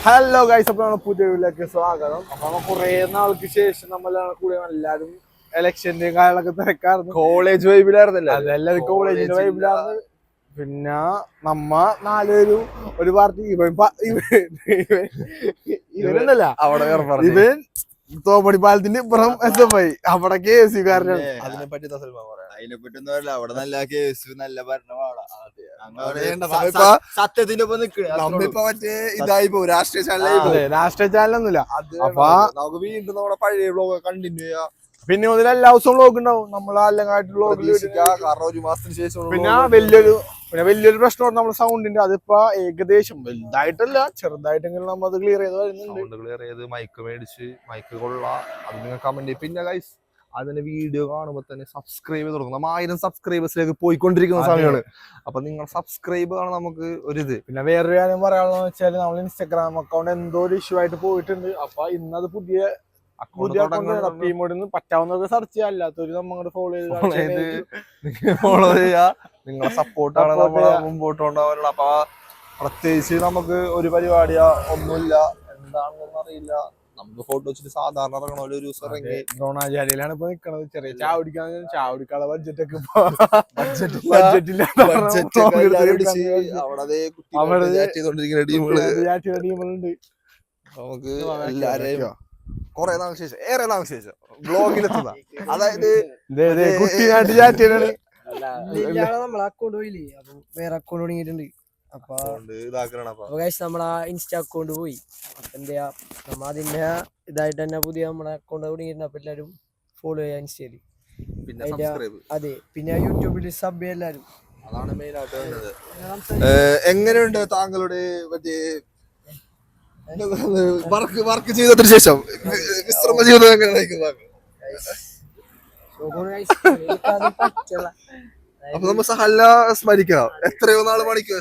Hello guys, അപ്പോൾ നമ്മുടെ പുതിയ വീട്ടിലേക്ക് സ്വാഗതം. അപ്പൊ കുറെ നാൾക്ക് ശേഷം നമ്മളാണ് കൂടെ എല്ലാവരും ഇലക്ഷന്റെ കാര്യങ്ങളൊക്കെ തിരക്കാറുണ്ട്. കോളേജ് വൈബിലായിരുന്നല്ലേ? അതെല്ലാവരും കോളേജിന്റെ വൈബിലാണ്. പിന്നെ നമ്മ നാലുപേരും ഒരു പാർട്ടി ഇവനല്ല ഇവൻ തോമടി പാലത്തിന്റെ ഇപ്പുറം SFI അവിടെ KSU കാരനാണ്. അതിനെപ്പറ്റി അതിനെപ്പറ്റി അവിടെ നല്ല കേസ് നല്ല ഭരണമാണ്. സത്യത്തിന്റെ ഒപ്പം നമ്മിപ്പോ മറ്റേ ഇതായി പോകും രാഷ്ട്രീയ ചാനലായി രാഷ്ട്രീയ ചാനലൊന്നുമില്ല. അപ്പൊ നമുക്ക് വീണ്ടും നമ്മുടെ പഴയ വ്ലോഗ് കണ്ടിന്യൂ ചെയ്യാം. പിന്നെ മുതൽ എല്ലാ ദിവസവും വ്ലോഗ് ഉണ്ടാവും. നമ്മൾ അല്ലെങ്കാട്ട് വ്ലോഗ് കാരണം ഒരു മാസത്തിന് ശേഷം പിന്നെ വലിയൊരു പ്രശ്നമാണ് നമ്മുടെ സൗണ്ടിന്റെ. അതിപ്പോ ഏകദേശം വലുതായിട്ടല്ല, ചെറുതായിട്ടെങ്കിലും നമ്മൾ അത് ക്ലിയർ ചെയ്ത് വരുന്നുണ്ട്. മൈക്ക് മേടിച്ച് മൈക്ക് കൊള്ളാം. അത് നിങ്ങൾ കമന്റ്. പിന്നെ ഗൈസ് അതിന്റെ വീഡിയോ കാണുമ്പോൾ തന്നെ സബ്സ്ക്രൈബ് ചെയ്ത് കൊടുക്കും. നമ്മൾ 1000 സബ്സ്ക്രൈബേഴ്സിലേക്ക് പോയിക്കൊണ്ടിരിക്കുന്ന സമയമാണ്. അപ്പൊ നിങ്ങൾ സബ്സ്ക്രൈബ് ആണ് നമുക്ക് ഒരിത്. പിന്നെ വേറൊരു കാര്യം പറയാനുള്ളത് വെച്ചാൽ നമ്മൾ ഇൻസ്റ്റാഗ്രാം അക്കൗണ്ട് എന്തോ ഒരു ഇഷ്യൂ ആയിട്ട് പോയിട്ടുണ്ട്. അപ്പൊ ഇന്നത് പുതിയ പറ്റാവുന്നവർക്ക് സെർച്ച് ചെയ്യാം, അല്ലാത്തൊരു നമ്മളുടെ ഫോളോ ചെയ്യാ. നിങ്ങളെ സപ്പോർട്ടാണ് നമ്മളെ മുമ്പോട്ട് കൊണ്ടുപോകാനുള്ള. അപ്പൊ പ്രത്യേകിച്ച് നമുക്ക് ഒരു പരിപാടിയോ ഒന്നുമില്ല, എന്താണെന്നൊന്നും അറിയില്ല. നമുക്ക് ഫോട്ടോ വെച്ചിട്ട് സാധാരണ ഇറങ്ങണ ഒരു ദിവസം ഇറങ്ങി ദ്രോണാചാര്യയിലാണ് ഇപ്പൊ നിക്കണത്. ചെറിയ ചാവടിക്കാനുള്ള ബഡ്ജറ്റൊക്കെ ടീമുകളുണ്ട്. നമുക്ക് എല്ലാരെയും കൊറേ നാൾക്ക് ശേഷം, ഏറെ നാൾക്ക് ശേഷം ബ്ലോഗിലെത്തുന്ന, അതായത് നമ്മളെ അക്കൗണ്ട് പോയില്ലേ, അപ്പൊ വേറെ അക്കൗണ്ട് തുടങ്ങിയിട്ടുണ്ട്. അപ്പൊ നമ്മളെ ഇൻസ്റ്റാ അക്കൗണ്ട് പോയി. അപ്പൊ എന്താ നമ്മ അതിന്റെ ഇതായിട്ട് തന്നെ പുതിയ നമ്മളെ അക്കൗണ്ട് തുടങ്ങിയിട്ടുണ്ട്. അപ്പൊ എല്ലാരും ഫോളോ ചെയ്യാൻ ഇൻസ്റ്റയില്. അതെ, പിന്നെ യൂട്യൂബില് സബ് ചെയ്യാൻ എല്ലാരും. അതാണ് മെയിൻ ആയിട്ട് വേണ്ടത്. എങ്ങനെയുണ്ട് താങ്കളുടെ മറ്റേ വർക്ക് ചെയ്തതിനു ശേഷം വിശ്രമ ജീവിതം എങ്ങനെ നയിക്കുന്നത്? അപ്പൊ നമ്മ സഹല്ല സ്മരിക്കണം. എത്രയോ നാള് മണിക്ക്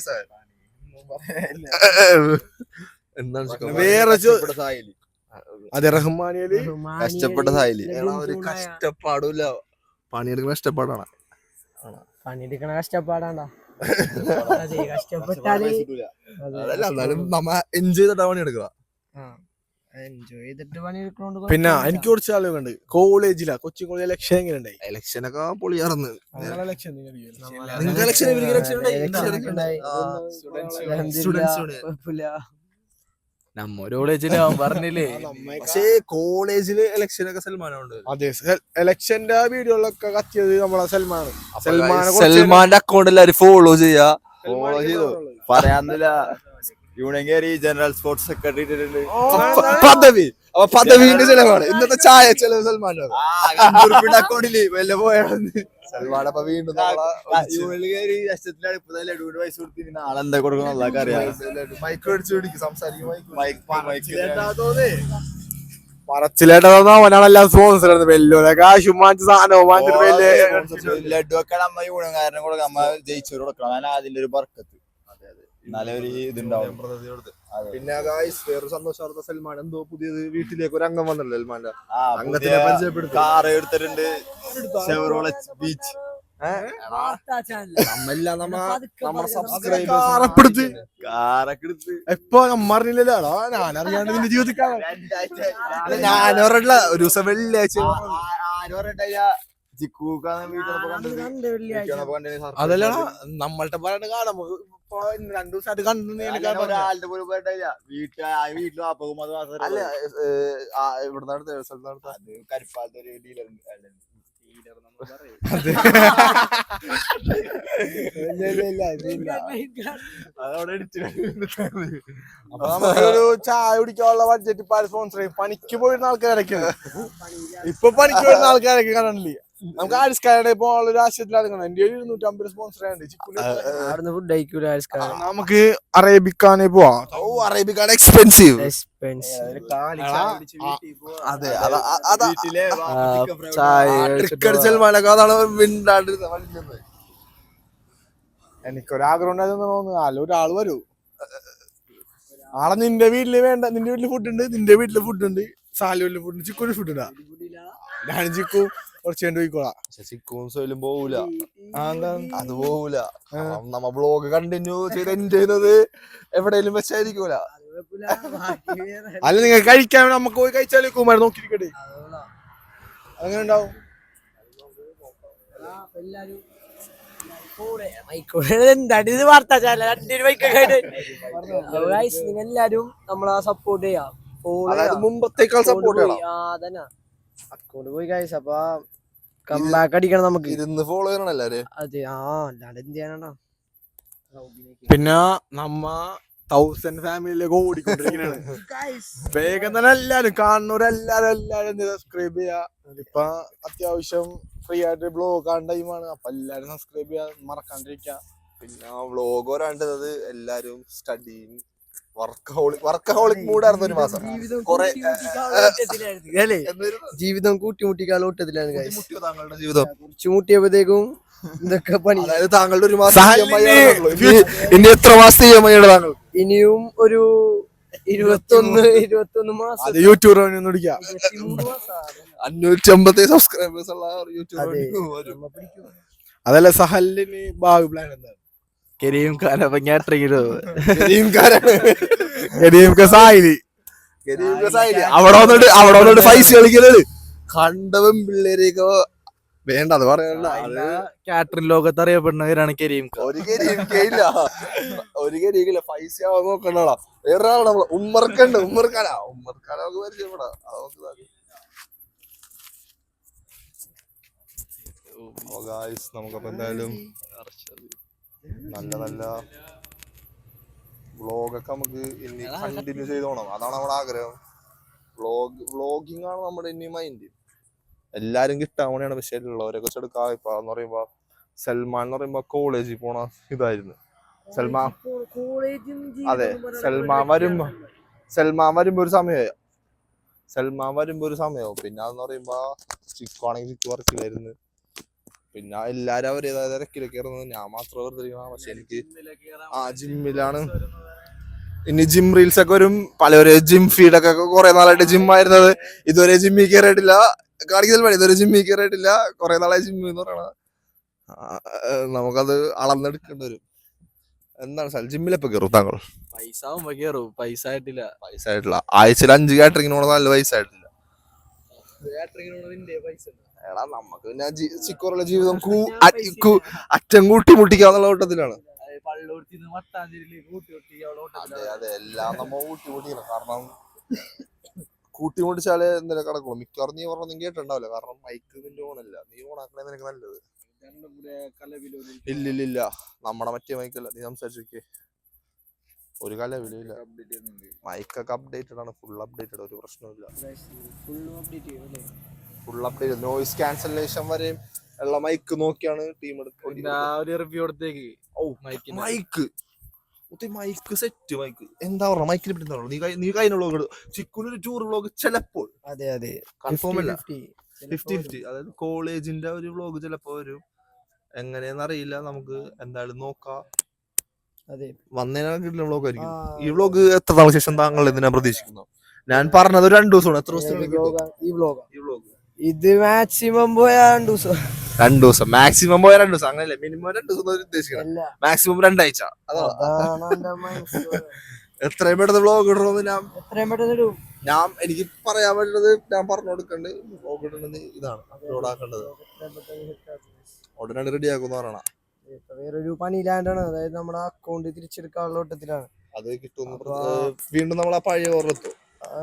അതെ, റഹ്മാനിയില് കഷ്ടപ്പെട്ട സായില് ഒരു കഷ്ടപ്പാടില്ല. പണിയെടുക്കുന്ന കഷ്ടപ്പാടാണ്. പണിയെടുക്കണ കഷ്ടപ്പാടാണ്ടാ. എന്നാലും നമ്മ എൻജോയ് ചെയ്തിട്ടാ പണിയെടുക്കുക. എൻജോയ് ചെയ്തിട്ട് പണിയെടുക്കണോണ്ട്. പിന്നെ എനിക്ക് കുറച്ച് ആളുകളുണ്ട് കോളേജിലാ. കൊച്ചി കോളേജ് ഇലക്ഷൻ എങ്ങനെ ഉണ്ടായി? ഇലക്ഷനൊക്കെ പൊളിയാർന്ന്. നമ്മൊരു കോളേജിലാ പറഞ്ഞില്ലേ. പക്ഷേ കോളേജില് ഇലക്ഷനൊക്കെ സൽമാനുണ്ട്. അതെ, ഇലക്ഷന്റെ വീഡിയോകളൊക്കെ കത്തിയത് നമ്മളെ സൽമാന്റെ അക്കൗണ്ട് എല്ലാരും ഫോളോ ചെയ്യാ. ഫോളോ ചെയ്തു പറയാന്നില്ല. യൂണിയൻ ജനറൽ സ്പോർട്സ് സെക്രട്ടറി പദവിന്റെ ചെലവാണ് ഇന്നത്തെ ചായ ചെലവ് സൽമാൻ അക്കൗണ്ടില് വല്ല പോയാണെന്ന്. സൽമാനപ്പ വീണ്ടും നാളെന്താ കൊടുക്കുന്ന മൈക്ക് മേടിച്ചു പിടിക്കും, സംസാരിക്കും. പറച്ചിലേട്ട അവനാണെല്ലാം സ്പോൺസർ വെല്ലോലെ കാശും വാങ്ങിച്ച സാധനവും വാങ്ങിച്ചിട്ട് ലഡു ഒക്കെ നമ്മ യൂണിയൻകാരനെ കൊടുക്കാം. നമ്മ ജയിച്ചവര് കൊടുക്കണം. അങ്ങനെ അതിന്റെ ഒരു ബർക്കത്ത് നല്ലൊരു ഇതുണ്ടാവും. പിന്നെ വേറൊരു സന്തോഷാർത്ഥ സൽമാൻ എന്തോ പുതിയത് വീട്ടിലേക്ക് ഒരു അംഗം വന്നല്ലോ. സൽമാന്റെ അംഗത്തിനെ പരിചയപ്പെടുത്തി. കാർ എടുത്തിട്ടുണ്ട്, ബീച്ച്. എപ്പൊ നമ്മറിഞ്ഞില്ലല്ലോ, ഞാൻ അറിയാണ്ട് നിന്റെ ജീവിതത്തിൽ ഞാനോരല്ല ഒരു ദിവസം വെള്ളിയാഴ്ച അതല്ല നമ്മളുടെ പറയണ കാണാൻ 2 ദിവസമായിട്ട് കണ്ടു. വീട്ടിൽ കരിപ്പാലത്തെ ഒരു ഡീലർ അപ്പൊ നമുക്കൊരു ചായ കുടിക്കാനുള്ള ബഡ്ജറ്റ് ഇപ്പൊ സ്പോൺസർ ചെയ്യും. പണിക്ക് പോയിരുന്ന ആൾക്കാരൊക്കെ ഇപ്പൊ പണിക്ക് പോയിരുന്ന ആൾക്കാരൊക്കെ കാണണില്ലേ. നമുക്ക് ആരിസ്കാരുടെ ഇപ്പൊ ഒരു ആശയത്തിലാണ് കാണാം. എന്റെ 250 സ്പോൺസർ ആയിട്ടുണ്ട്. നമുക്ക് അറേബിക്കാനെ പോവാം. അറേബിക്കാണ് എക്സ്പെൻസീവ്. അതെ, എനിക്കൊരാഗ്രഹം ഉണ്ടായിരുന്നു തോന്നുന്നു. അല്ല, ഒരാള് വരൂ. നാളെ നിന്റെ വീട്ടില് വേണ്ട, നിന്റെ വീട്ടില് ഫുഡ് ഉണ്ട്, നിന്റെ വീട്ടില് ഫുഡ് ഉണ്ട്, സാലുവിന്റെ ഫുഡ്, ചിക്കുവിന്റെ ഫുഡ് ഉണ്ടാ. ഞാൻ ചിക്കു കുറച്ച് കണ്ടു പോയിക്കോളാം. പക്ഷെ ചിക്കും സോയിലും പോവൂല, എന്താ അത് പോവൂല. കാരണം നമ്മ ബ്ലോഗ് കണ്ടിന്യൂ ചെയ്ത് എൻഡ് ചെയ്യുന്നത് എവിടെയെങ്കിലും വെച്ചായിരിക്കൂല. അല്ല നിങ്ങൾ കഴിക്കാൻ നമുക്ക് പോയി കഴിച്ചാലേ കുമാരൻ നോക്കിയിരിക്കട്ടെ, അങ്ങനെ ഉണ്ടാവും. എന്താണ് ഇത് വാർത്താച്ചാല എല്ലാരും നമ്മളെ സപ്പോർട്ട് ചെയ്യാം. അതായത് മുമ്പത്തേക്കാൾ സപ്പോർട്ട് ചെയ്യണം. അതന്നെ അക്കൗണ്ട് പോയി കഴിച്ച അപ്പൊ കംബാക്ക് അടിക്കണം നമുക്ക്. ഇരുന്ന് ഫോളോ ചെയ്യണം എല്ലാരും. അതെ അല്ലാണ്ട് എന്ത് ചെയ്യാനാ. പിന്നെ നമ്മ 1000 ഫാമിലിയിലേക്ക് ഓടിക്കൊണ്ടിരിക്കുകയാണ്. വേഗം തന്നെ എല്ലാരും കാണുന്നവരെല്ലാരും സബ്സ്ക്രൈബ് ചെയ്യാ. ഇപ്പൊ അത്യാവശ്യം ഫ്രീ ആയിട്ട് ബ്ലോഗ് കാണുന്ന ടൈമാണ്. അപ്പൊ എല്ലാരും സബ്സ്ക്രൈബ് ചെയ്യാൻ മറക്കാണ്ടിരിക്ക. പിന്നെ വ്ലോഗ് വരാണ്ടത് എല്ലാരും സ്റ്റഡിയും വർക്കഹോളിക് മൂഡായിരുന്നു ഒരു മാസം. ജീവിതം കൂട്ടിമുട്ടിക്കാനുള്ള ഓട്ടത്തിലാണ് താങ്കളുടെ ജീവിതം കുറച്ച് മുട്ടിയപ്പോഴത്തേക്കും ഇതൊക്കെ പണി. അതായത് താങ്കളുടെ ഒരു മാസം ഇനി എത്ര മാസത്തെ EMI ആണ് താങ്കൾ? ഇനിയും ഒരു 21 മാസം. അത് യൂട്യൂബ് ഒന്നും പിടിക്കാം. 550 സബ്സ്ക്രൈബേഴ്സ് ഉള്ള യൂട്യൂബ്. അതല്ല സഹലിന് ഭാവി പ്ലാൻ എന്താണ്? അവിടെ വന്നിട്ട് പൈസ കളിക്കുന്നത് കണ്ടവൻ പിള്ളേരെയൊക്കെ വേണ്ട. അത് പറയണ്ട. കാറ്ററിംഗ് ലോകത്ത് അറിയപ്പെടുന്നവരാണ് കരീം. ഒരു കരിയില്ല പൈസ നോക്കണ്ടടാ. വേറെ ആളാണ് നമ്മള് ഉമ്മർക്കാനൊക്കെ പരിചയപ്പെടാ. നമുക്കപ്പൊ എന്തായാലും നല്ല വ്ലോഗൊക്കെ നമുക്ക് ഇനി കണ്ടിന്യൂ ചെയ്തോണം. അതാണ് നമ്മുടെ ആഗ്രഹം. വ്ലോഗിങ് ആണ് നമ്മുടെ ഇനി മൈൻഡ്. എല്ലാരും കിട്ടാൻ വേണ്ടിയാണ്. പക്ഷെ ഉള്ളവരൊക്കെ ചെടുക്കാം. ഇപ്പൊ എന്ന് പറയുമ്പോ സൽമാൻ എന്ന് പറയുമ്പോ കോളേജിൽ പോണ ഇതായിരുന്നു. അതെ, സൽമാൻ വരുമ്പോ ഒരു സമയമാവും. പിന്നെ അതെന്ന് പറയുമ്പോ ചിക്കുവാണെങ്കിൽ ചിക്ക് വർക്കിലായിരുന്നു. പിന്നെ എല്ലാരും അവരേതായ തിരക്കിലൊക്കെ ആയിരുന്നു. ഞാൻ മാത്രം വെറുതെ ഇരിക്കണം. പക്ഷെ എനിക്ക് ജിമ്മിലാണ്. ഇനി ജിം റീൽസ് ഒക്കെ വരും. പലവര് ജിം ഫീഡൊക്കെ കുറെ നാളായിട്ട് ജിം ആയിരുന്നത്. ഇതുവരെ ജിമ്മിൽ കയറിയിട്ടില്ല. കാണിക്കൽ പണി ഇതുവരെ ജിമ്മിൽ കയറിയിട്ടില്ല. കുറെ നാളായി ജിമ്മ് എന്ന് പറയണ. നമുക്കത് അളന്നെടുക്കേണ്ടി വരും. എന്താണ് സാർ ജിമ്മിലെപ്പോ കയറും താങ്കൾ? പൈസ ആവുമ്പോ കയറും. പൈസ ആയിട്ടില്ല. ആഴ്ചയിൽ 5 കാറ്ററിങ്ങിന് പോണ നല്ല പൈസ ആയിട്ടില്ല. എടാ നമുക്ക് പിന്നെ ചിക്കോറുള്ള ജീവിതം അറ്റം കൂട്ടി മുട്ടിക്കാന്നുള്ള ഓട്ടത്തിലാണ്. അതെ എല്ലാം നമ്മ കൂട്ടിമുട്ടിക്കണം. കാരണം കൂട്ടിമുട്ടിച്ചാലേ എന്തെങ്കിലും കിടക്കുള്ളൂ. മിക്കവാറും നീ പറഞ്ഞൊന്നും കേട്ടിട്ടുണ്ടാവില്ല. കാരണം മൈക്ക് നിന്റെ ഓണല്ല. നീ ഓണാക്കണേ നിനക്ക് നല്ലത്. ഇല്ലില്ല നമ്മുടെ മറ്റേ മൈക്കല്ല. നീ സംസാരിച്ചേ ഒരു കലവില്ല. മൈക്കൊക്കെ അപ്ഡേറ്റഡ് ആണ്. Full updated. ഒരു പ്രശ്നമില്ല. ഫുൾ അപ്ഡേറ്റ് നോയിസ് ക്യാൻസലേഷൻ വരെ ഉള്ള മൈക്ക് നോക്കിയാണ് ടീം മൈക്ക് സെറ്റ്. മൈക്ക് എന്താ പറഞ്ഞ മൈക്കിനെ പറ്റി നീ കഴിഞ്ഞ വ്ലോഗ് ചിക്കുനൊരു ടൂർ വ്ലോഗ് ചിലപ്പോൾ കൺഫേം അല്ല 50-50. അതായത് കോളേജിന്റെ ഒരു വ്ലോഗ് ചിലപ്പോ വരും. എങ്ങനെയെന്ന് അറിയില്ല. നമുക്ക് എന്തായാലും നോക്കാം. വന്നതിനാ കിട്ടുന്ന വ്ലോഗ് ആയിരിക്കും. ഈ വ്ലോഗ് എത്ര നാളെ ശേഷം താങ്കൾ എന്തിനാ പ്രതീക്ഷിക്കുന്നു? ഞാൻ പറഞ്ഞത് 2 ദിവസമാണ്. എത്ര ദിവസത്തിനുള്ളിൽ ഇത് മാക്സിമം പോയാ 2 ദിവസം. 2 ദിവസം മാക്സിമം പോയാ 2 ദിവസം. അങ്ങനല്ലേ? മിനിമം 2 ദിവസം ഉദ്ദേശിക്കണം. മാക്സിമം 2 ആഴ്ച. എത്രയും പെട്ടെന്ന് വ്ലോഗ് ഇടണമെന്ന് ഞാൻ എനിക്ക് പറയാൻ പറ്റുന്നത് ഞാൻ പറഞ്ഞു കൊടുക്കണ്ട്. വ്ലോഗ് ഇടേണ്ടത് ഇതാണ്. അപ്ലോഡ് ആക്കേണ്ടത് ഉടനെ റെഡി ആക്കുന്ന പറയണ. വേറൊരു പണിയില്ലാണ്ടാണ്. അതായത് നമ്മുടെ അക്കൗണ്ട് തിരിച്ചെടുക്കാനുള്ള ഓട്ടത്തിലാണ്. അത് കിട്ടും. വീണ്ടും നമ്മൾ ആ പഴയ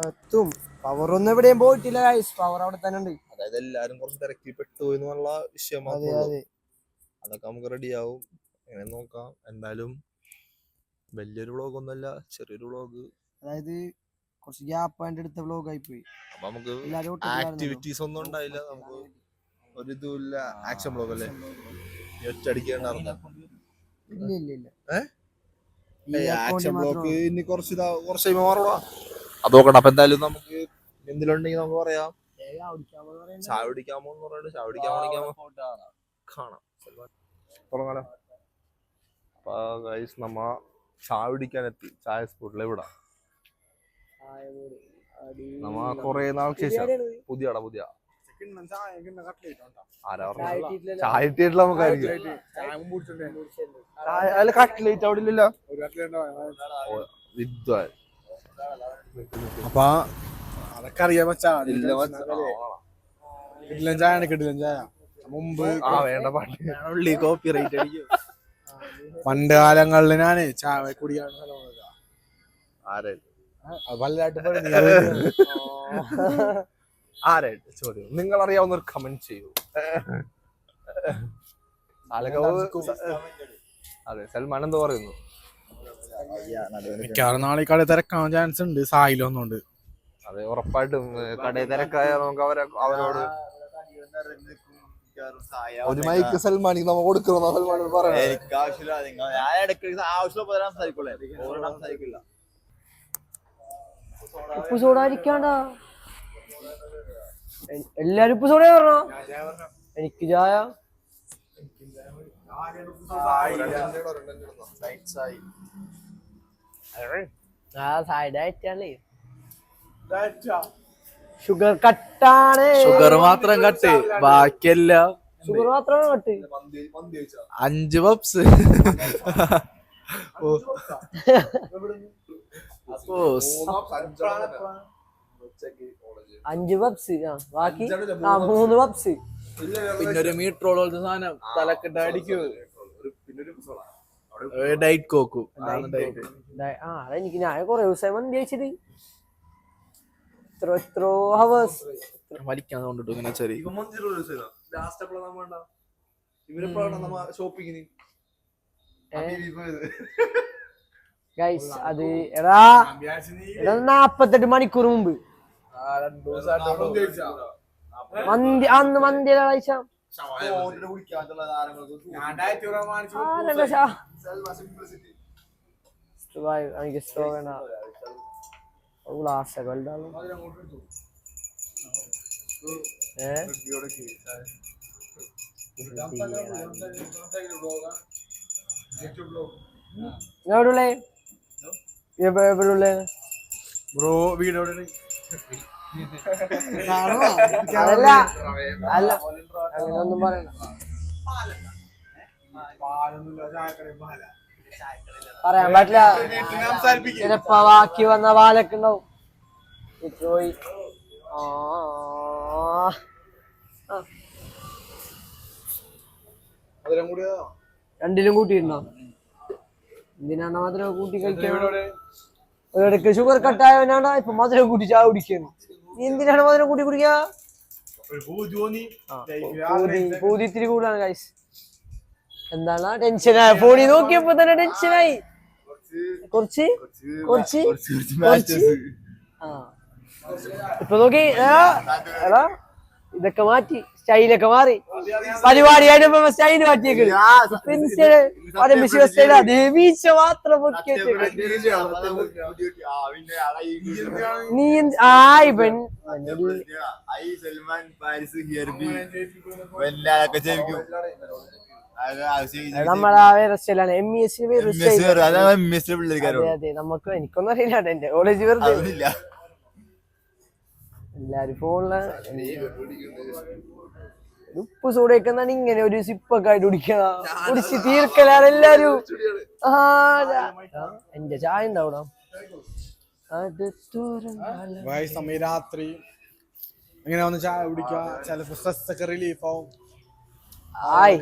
എത്തും. പവർ ഒന്നും എവിടെയും പോയിട്ടില്ല. പവർ അവിടെ തന്നെ ഉണ്ട്. അതായത് എല്ലാരും കുറച്ച് തിരക്കി പെട്ടു എന്നുള്ള വിഷയം. അതൊക്കെ നമുക്ക് റെഡി ആവും. അങ്ങനെ നോക്കാം. എന്തായാലും വലിയൊരു വ്ലോഗ് ഒന്നുമല്ല, ചെറിയൊരു വ്ലോഗ്. അതായത് കുറച്ച് ഗ്യാപ്പ് ആയിട്ട് എടുത്ത വ്ലോഗ് ആയി പോയി. അപ്പൊ നമുക്ക് ആക്ടിവിറ്റീസ് ഒന്നും ഉണ്ടായില്ല. നമുക്ക് ഒരിതുമില്ല. ആക്ഷൻ വ്ലോഗ് അല്ലേ? ഒറ്റയടിക്കേണ്ട ആക്ഷൻ വ്ലോഗ് ഇനി കുറച്ച് മാറൂടാ. അത് നോക്കണം. അപ്പൊ എന്തായാലും നമുക്ക് എന്തിലുണ്ടെങ്കിൽ നമുക്ക് പറയാം. ചായ കുടിക്കാമോ എന്ന് പറയുന്നത് ചായ കുടിക്കാമോ കാണാം. തുടങ്ങാലോ. അപ്പൊ ഗൈസ് നമ്മ ചായ കുടിക്കാൻ എത്തി. ചായ സ്പോട്ടിൽ എവിടെ നമ്മ കൊറേ നാൾക്ക് ശേഷം പുതിയ കിണ്ണം ചായ കിണ്ണ കട്ട്ലേറ്റ് ഉണ്ടോ ആരാ പറഞ്ഞത്? ചായ ഇട്ടിട്ടില്ല നമുക്കായിരിക്കും. ചായ കുടിച്ചിട്ടേ അല്ല കട്ട്ലേറ്റ് അവിടെ ഇല്ലല്ലോ. ഒരു കട്ട്ലേറ്റ് വിദ്വാൻ അപ്പൊ അതൊക്കെ അറിയാൻ വെച്ചാ ഇല്ല മച്ചാ. കിടിലൻ ചായ കിടിലൻ ചായ മുമ്പ് ആ വേണ്ട പാട്ട്. ഉള്ളി കോപ്പി റൈറ്റ് അടിക്കും. പണ്ട് കാലങ്ങളിൽ ഞാന് ചായ കുടിക്കാൻ ആരായിട്ട് വലുതായിട്ട് ആരായിട്ട് ചോദ്യം നിങ്ങൾ അറിയാവുന്ന ഒരു കമന്റ് ചെയ്യൂ. അതെ സൽമാൻ എന്തോ പറയുന്നു. മിക്കവാറും നാളെ കട തിരക്കാൻ ചാൻസ് ഉണ്ട്. സായിലൊന്നുണ്ട്. അതെ ഉറപ്പായിട്ടും കടയിൽ തിരക്കായ നമുക്ക് അവരോട് ഒരു മൈക്ക് സൽമാനിക്ക് നമ്മൾ കൊടുക്കണമെന്നാ സൽമാൻ പറയാം. എനിക്ക് ആവശ്യമില്ല. നിങ്ങൾ ഞാൻ ഇടയ്ക്ക് ആവശ്യമുള്ള സംസാരിക്കില്ല. ഉപ്പ് സോഡ അടിക്കാണ്ട എല്ലാരും ഉപ്പ് സോഡ പറഞ്ഞോ. എനിക്ക് ചായ ഷുഗർ കട്ടാണ്. ഷുഗർ മാത്രം കട്ട്, ബാക്കിയെല്ലാം ഷുഗർ മാത്രമാണ് കട്ട്. 5 പപ്സ്. അഞ്ച് പപ്സ് ബാക്കി 3 പപ്സ്. പിന്നെ ഒരു മീറ്ററോളം പോലത്തെ സാധനം തലക്കിട്ട് അടിക്കും. ഡയറ്റ് കോക്കും. എനിക്ക് ഞാൻ കൊറേ ദിവസമായി മന്തി കഴിച്ചിട്ട് എത്രോ ഹവേഴ്സ് വലിക്കാൻ കൊണ്ടിട്ടു ഇങ്ങനെ ചെറിയ ഗൈസ്. അത് എടാ 48 മണിക്കൂർ മുമ്പ് മന്തി അന്ന് മന്തി കഴിച്ച എനിക്ക് സ്ട്രോ വേണ്ട. ഗ്ലാസ് എവിടെയുള്ളേ എവിടെയുള്ളേ ബ്രോ വീഡിയോ അതല്ല അല്ല അങ്ങനെയൊന്നും പറയണ്ട. പറയാൻ പറ്റില്ല. ചിലപ്പോ ബാക്കി വന്ന പാലൊക്കെ ഉണ്ടാവും. പോയി രണ്ടിലും കൂട്ടിയിട്ടുണ്ടോ? എന്തിനാണ് മധുരം കൂട്ടി കഴിക്കാൻ? ഒരിടക്ക് ഷുഗർ കട്ടായവനാണ് ഇപ്പൊ മധുരം കൂട്ടി ചായ കുടിക്കുന്നു. നീ എന്തിനാണ് മധുരം കൂട്ടി കുടിക്കാ? പൂതി ഇത്തിരി കൂടുതലാണ് ഗൈസ്. എന്താണ് ടെൻഷനായ? ഫോണിൽ നോക്കിയപ്പോ തന്നെ ടെൻഷനായി. കുറച്ച് ഇപ്പൊ നോക്കി എടാ ഇതൊക്കെ മാറ്റി സ്റ്റൈലൊക്കെ മാറി. പരിപാടി ആയിട്ട് സ്റ്റൈല് മാറ്റിയേക്ക്. വീഴ്ച മാത്രം നീ ഇവൻ നമ്മളാ വേറെ സ്റ്റൈലാണ്. അതെ നമുക്ക് എനിക്കൊന്നും അറിയില്ല. എന്റെ കോളേജ് വെറുതെ എല്ലാരും ഫോണില് ഉപ്പ് സൂടയൊക്കെ ഇങ്ങനെ ഒരു സിപ്പൊക്കെ ആയിട്ട് കുടിച്ച് തീർക്കലാണ് എല്ലാരും. എന്റെ ചായ ഉണ്ടാവണം. സമയം രാത്രി ഇങ്ങനെ വന്ന് ചായ കുടിക്കുക. ചിലപ്പോ സ്ട്രെസ് ഒക്കെ റിലീഫ് ആവും. ചായ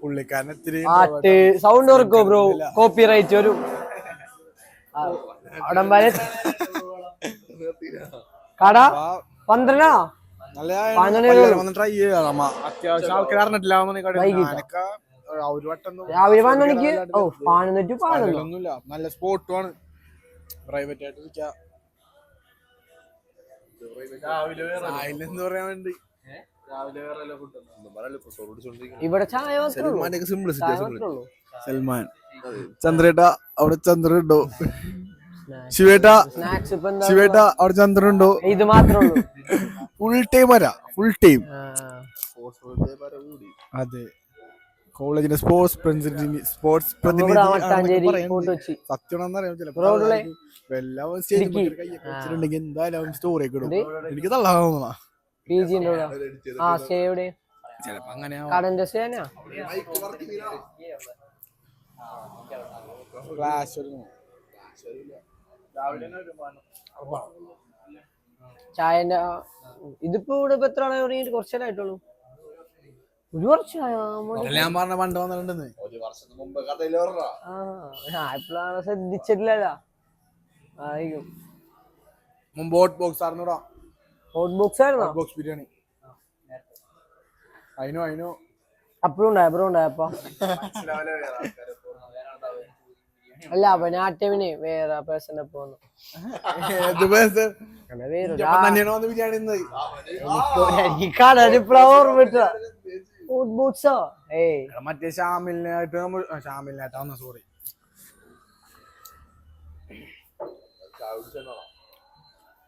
പുള്ളിക്കാരൻ ഇത്തിരി പാട്ട് സൗണ്ട് ഓർക്കോ ബ്രോ? കോപ്പി റൈറ്റ് വരും. കട 12 ട്രൈ ചെയ്യാം. അത്യാവശ്യം ആൾക്കാർ അറിഞ്ഞിട്ടില്ല. രാവിലെ 11 മണിക്ക്. ഓ 11 നല്ല സ്പോട്ടുമാണ്. പ്രൈവറ്റ് ആയിട്ട് ഇരിക്കാം. എന്ന് പറയാൻ വേണ്ടി ഇവിടെ ചായ സൽമാൻ ചന്ദ്രേട്ട അവിടെ ചന്ദ്രൻ ഉണ്ടോ? ശിവേട്ട അവിടെ ചന്ദ്രൻ ഉണ്ടോ? ഇത് മാത്രമേ ഉള്ളൂ. ഫുൾ ടൈം വരാ. Full time. അതെ കോളേജിന്റെ സ്പോർട്സ് പ്രതിനിധി മട്ടാഞ്ചേരി ഫോർട്ട് കൊച്ചി സത്യമാണെന്ന് അറിയാൻ റോഡിലെ എല്ലാം സ്റ്റേജിൽ കൈയൊക്കെ വെച്ചിട്ടുണ്ടെങ്കിൽ എന്തായാലും സ്റ്റോറി ഒക്കെ ഇടും എനിക്ക് തള്ളാവുന്ന PG ആ സ്റ്റേ എവിടെ ചിലപ്പോ അങ്ങനെ കടന്റെ സ്റ്റേ തന്നെയാ ക്ലാസ് ചായന്റെ ഇതിപ്പോ ഇവിടെ ഇപ്പൊ എത്ര ആളെ തുടങ്ങിയിട്ട് കുറച്ചേരായിട്ടുള്ളൂ ഒരു വർഷമായോ ഞാൻ പറഞ്ഞ പണ്ട് വന്നിട്ടുണ്ടെന്ന് ഒരു വർഷത്തിന് മുമ്പ് കഥയില് പറഞ്ഞ ഇപ്പോഴാണ് ശ്രദ്ധിച്ചിട്ടില്ലല്ലോ ആയിരിക്കും മുമ്പ് ഹോട്ട് ബോക്സ് ആയിരുന്നൂടാ ഹോട്ട് ബോക്സ് ആയിരുന്നോ ബോക്സ് ബിരിയാണി അതിനോ അപ്പഴും ഉണ്ടായപ്പോ അല്ല അപ്പൊ നാട്യമിന് വേറെ പേഴ്സന്റെ പോന്നു ബിരിയാണി ഹോട്ട് ബോക്സോ ഏയ് മറ്റേ ഷാമിലിനായിട്ടാ വന്ന സോറി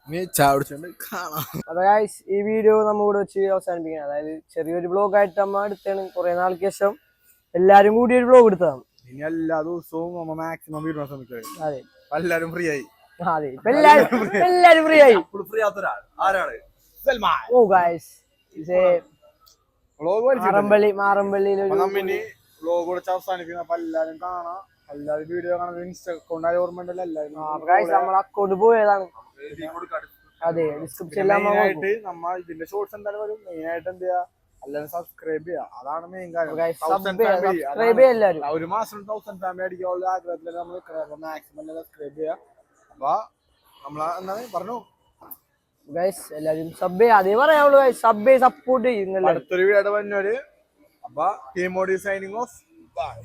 നീ ചാടിച്ചോണ്ട് കാണാം. അപ്പൊ ഗൈസ് ഈ വീഡിയോ നമ്മളിവിടെ വെച്ച് അവസാനിപ്പിക്കണം. അതായത് ചെറിയൊരു വ്ലോഗ് ആയിട്ട് നമ്മ എടുത്താണ് കുറെ നാൾക്ക് ശേഷം എല്ലാരും കൂടി ഒരു വ്ലോഗ് എടുത്തതാണ്. ഇനി എല്ലാ ദിവസവും നമ്മ മാക്സിമം വീഡിയോ ശ്രമിക്കുക. അതെ എല്ലാരും ഫ്രീ ആയി. അതെ ഇപ്പൊ എല്ലാരും ഫ്രീ ആയി. ഫ്രീ ആത്ത ഒരാൾ ആരാണ്? ഓ ഗൈസ് മാറമ്പള്ളിയിൽ നമ്മിനി വ്ലോഗ് വിളിച്ച് അവസാനിപ്പിക്കണം. അപ്പൊ എല്ലാരും കാണാം. എല്ലാരും വീഡിയോ കാണുന്നത് ഇൻസ്റ്റാ അക്കൗണ്ട് ഓർമ്മ ഉണ്ടല്ലോ എല്ലാരും. നമ്മൾ അക്കൗണ്ട് പോയതാണ്. അതെ ഡിസ്ക്രിപ്ഷനിൽ നമ്മ ഇതിന്റെ ഷോർട്സ് എന്തായാലും വരും. മെയിൻ ആയിട്ട് എന്ത് ചെയ്യാ എല്ലാരും സബ്സ്ക്രൈബ് ചെയ്യാ. അതാണ് മെയിൻ കാര്യം. സബ്സ്ക്രൈബ് ചെയ്യാൻ എല്ലാരും ഒരു മാസം 1000 ഫാമിലി അടിക്കാനുള്ള ആഗ്രഹത്തില് നമ്മൾ മാക്സിമം സബ്സ്ക്രൈബ് ചെയ്യാ. അപ്പൊ നമ്മളെ എന്താണ് പറഞ്ഞു ഗൈസ് എല്ലാരും സബ് ചെയ്യാ. അതേ പറയാവുള്ളൂ. സബ് സപ്പോർട്ട് ചെയ്യും. അടുത്തൊരു വീഡിയോ വന്നൊരു അപ്പൊ team Modi signing off. By.